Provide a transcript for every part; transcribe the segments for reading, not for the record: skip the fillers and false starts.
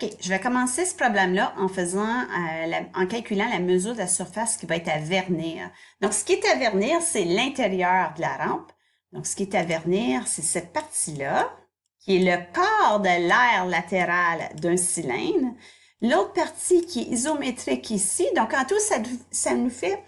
OK, je vais commencer ce problème-là en faisant, en calculant la mesure de la surface qui va être à vernir. Donc, ce qui est à vernir, c'est l'intérieur de la rampe. Donc, ce qui est à vernir, c'est cette partie-là, qui est le quart de l'aire latérale d'un cylindre. L'autre partie qui est isométrique ici, donc en tout, ça nous fait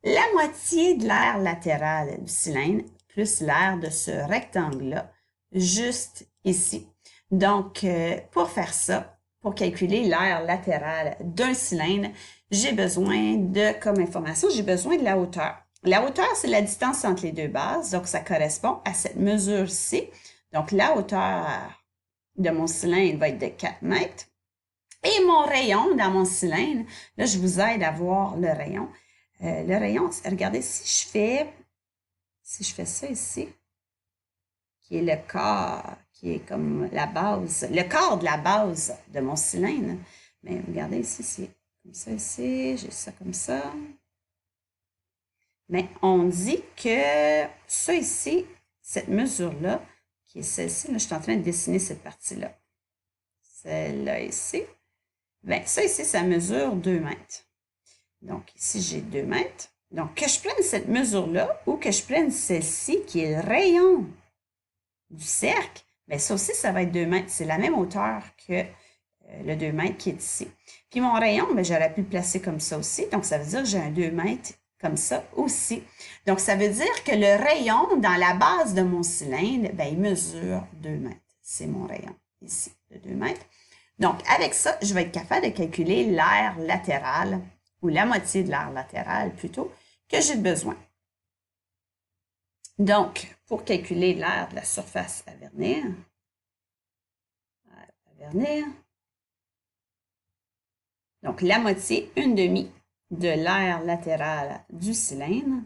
la moitié de l'aire latérale du cylindre, plus l'aire de ce rectangle-là, juste ici. Donc, pour faire ça, pour calculer l'aire latérale d'un cylindre, j'ai besoin de, comme information, j'ai besoin de la hauteur. La hauteur, c'est la distance entre les deux bases, donc ça correspond à cette mesure-ci. Donc, la hauteur de mon cylindre va être de 4 mètres. Et mon rayon dans mon cylindre, là, je vous aide à voir le rayon. Le rayon, regardez, si je fais ça ici, qui est le quart, qui est comme la base, le quart de la base de mon cylindre. Mais regardez ici, c'est comme ça ici, j'ai ça comme ça. Mais on dit que ça ici, cette mesure-là, qui est celle-ci, là, je suis en train de dessiner cette partie-là. Celle-là ici. Bien, ça ici, ça mesure 2 mètres. Donc, ici, j'ai 2 mètres. Donc, que je prenne cette mesure-là ou que je prenne celle-ci, qui est le rayon du cercle, bien, ça aussi, ça va être 2 mètres. C'est la même hauteur que le 2 mètres qui est ici. Puis mon rayon, bien, j'aurais pu le placer comme ça aussi. Donc, ça veut dire que j'ai un 2 mètres comme ça aussi. Donc, ça veut dire que le rayon dans la base de mon cylindre, bien, il mesure 2 mètres. C'est mon rayon ici, de 2 mètres. Donc, avec ça, je vais être capable de calculer l'aire latérale, ou la moitié de l'aire latérale plutôt, que j'ai besoin. Donc, pour calculer l'aire de la surface à vernir, donc la moitié, 1/2 de l'aire latérale du cylindre,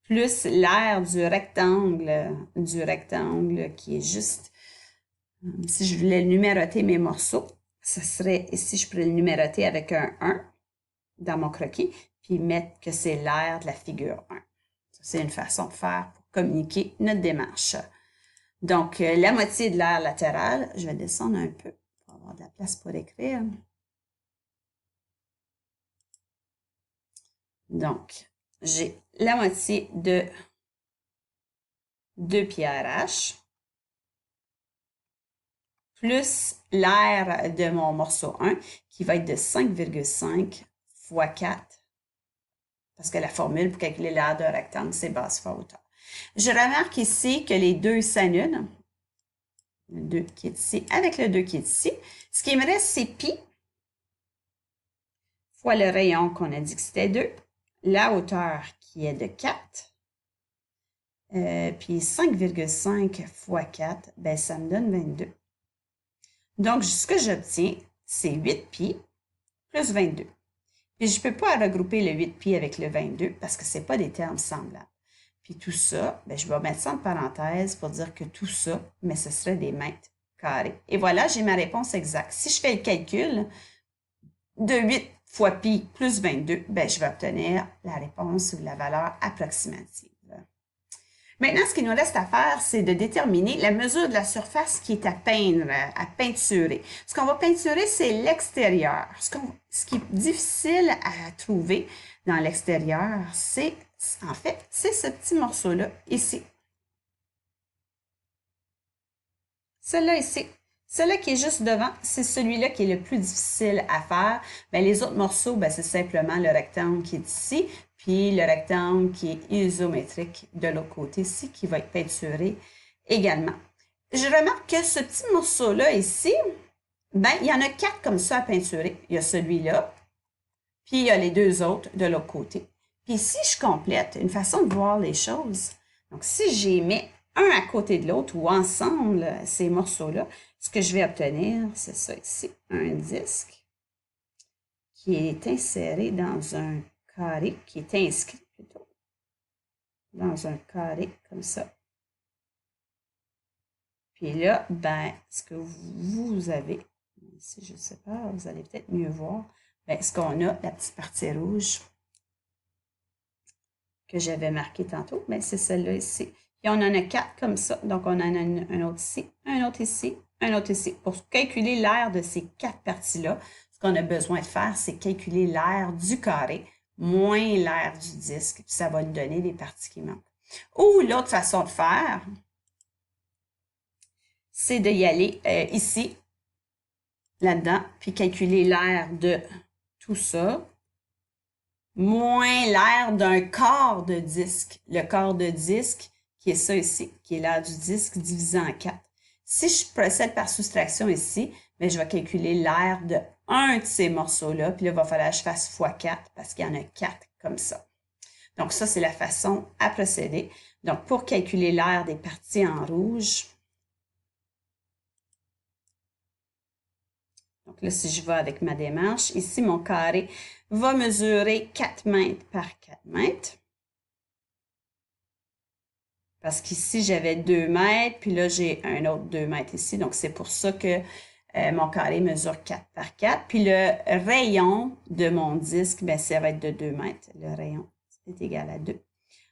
plus l'aire du rectangle qui est juste, si je voulais numéroter mes morceaux, ce serait, ici je pourrais le numéroter avec un 1 dans mon croquis, puis mettre que c'est l'aire de la figure 1. C'est une façon de faire pour communiquer notre démarche. Donc, la moitié de l'aire latérale, je vais descendre un peu pour avoir de la place pour écrire. Donc, j'ai la moitié de 2 pi RH plus l'aire de mon morceau 1 qui va être de 5,5 fois 4 parce que la formule pour calculer l'aire d'un rectangle, c'est base fois hauteur. Je remarque ici que les deux s'annulent. Le 2 qui est ici avec le 2 qui est ici. Ce qui me reste, c'est pi fois le rayon qu'on a dit que c'était 2, la hauteur qui est de 4, puis 5,5 fois 4, ben ça me donne 22. Donc, ce que j'obtiens, c'est 8 pi plus 22. Puis, je ne peux pas regrouper le 8 pi avec le 22 parce que ce n'est pas des termes semblables. Puis tout ça, ben, je vais mettre ça en parenthèse pour dire que tout ça, mais ce serait des mètres carrés. Et voilà, j'ai ma réponse exacte. Si je fais le calcul de 8 fois pi plus 22, ben, je vais obtenir la réponse ou la valeur approximative. Maintenant, ce qu'il nous reste à faire, c'est de déterminer la mesure de la surface qui est à peindre, à peinturer. Ce qu'on va peinturer, c'est l'extérieur. Ce qui est difficile à trouver dans l'extérieur, c'est, en fait, c'est ce petit morceau-là, ici. Celui-là ici. Celui-là qui est juste devant, c'est celui-là qui est le plus difficile à faire. Bien, les autres morceaux, bien, c'est simplement le rectangle qui est ici, puis le rectangle qui est isométrique de l'autre côté ici, qui va être peinturé également. Je remarque que ce petit morceau-là ici, bien, il y en a 4 comme ça à peinturer. Il y a celui-là, puis il y a les 2 autres de l'autre côté. Puis si je complète, une façon de voir les choses, donc si j'y mets un à côté de l'autre ou ensemble, ces morceaux-là, ce que je vais obtenir, c'est ça ici, un disque qui est inséré dans un carré, qui est inscrit plutôt, dans un carré comme ça. Puis là, ben, ce que vous avez, ici, je ne sais pas, vous allez peut-être mieux voir, ben, ce qu'on a, la petite partie rouge que j'avais marquée tantôt, ben, c'est celle-là ici Puis on en a 4 comme ça. Donc, on en a un autre ici, un autre ici, un autre ici. Pour calculer l'aire de ces 4 parties-là, ce qu'on a besoin de faire, c'est calculer l'aire du carré moins l'aire du disque. Puis ça va nous donner les parties qui manquent. Ou l'autre façon de faire, c'est d'y aller ici, là-dedans, puis calculer l'aire de tout ça, moins l'aire d'un quart de disque. Le quart de disque, qui est ça ici, qui est l'aire du disque divisé en 4. Si je procède par soustraction ici, bien, je vais calculer l'aire de un de ces morceaux-là, puis là, il va falloir que je fasse x 4 parce qu'il y en a 4 comme ça. Donc, ça, c'est la façon à procéder. Donc, pour calculer l'aire des parties en rouge, donc là, si je vais avec ma démarche, ici, mon carré va mesurer 4 mètres par 4 mètres. Parce qu'ici, j'avais 2 mètres, puis là, j'ai un autre 2 mètres ici. Donc, c'est pour ça que mon carré mesure 4 par 4. Puis le rayon de mon disque, bien, ça va être de 2 mètres. Le rayon est égal à 2.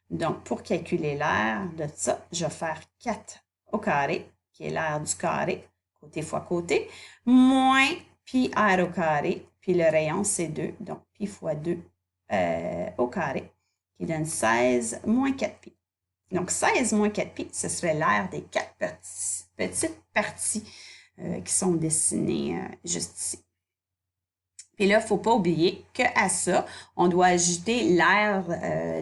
Donc, pour calculer l'aire de ça, je vais faire 4 au carré, qui est l'aire du carré, côté fois côté, moins pi r au carré, puis le rayon, c'est 2, donc pi fois 2 au carré, qui donne 16 moins 4 pi. Donc, 16 moins 4 pi, ce serait l'aire des 4 petites parties qui sont dessinées juste ici. Puis là, il ne faut pas oublier qu'à ça, on doit ajouter l'aire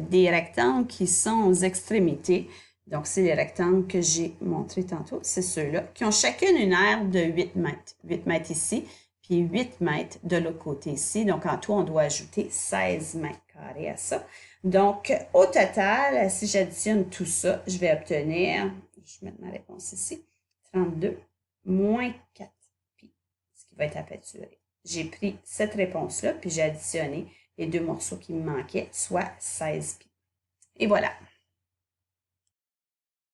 des rectangles qui sont aux extrémités. Donc, c'est les rectangles que j'ai montrés tantôt. C'est ceux-là qui ont chacune une aire de 8 mètres. 8 mètres ici, puis 8 mètres de l'autre côté ici. Donc, en tout, on doit ajouter 16 mètres carrés à ça. Donc, au total, si j'additionne tout ça, je vais obtenir, je vais mettre ma réponse ici, 32 moins 4 pi, ce qui va être aperturé. J'ai pris cette réponse-là, puis j'ai additionné les deux morceaux qui me manquaient, soit 16 pi. Et voilà.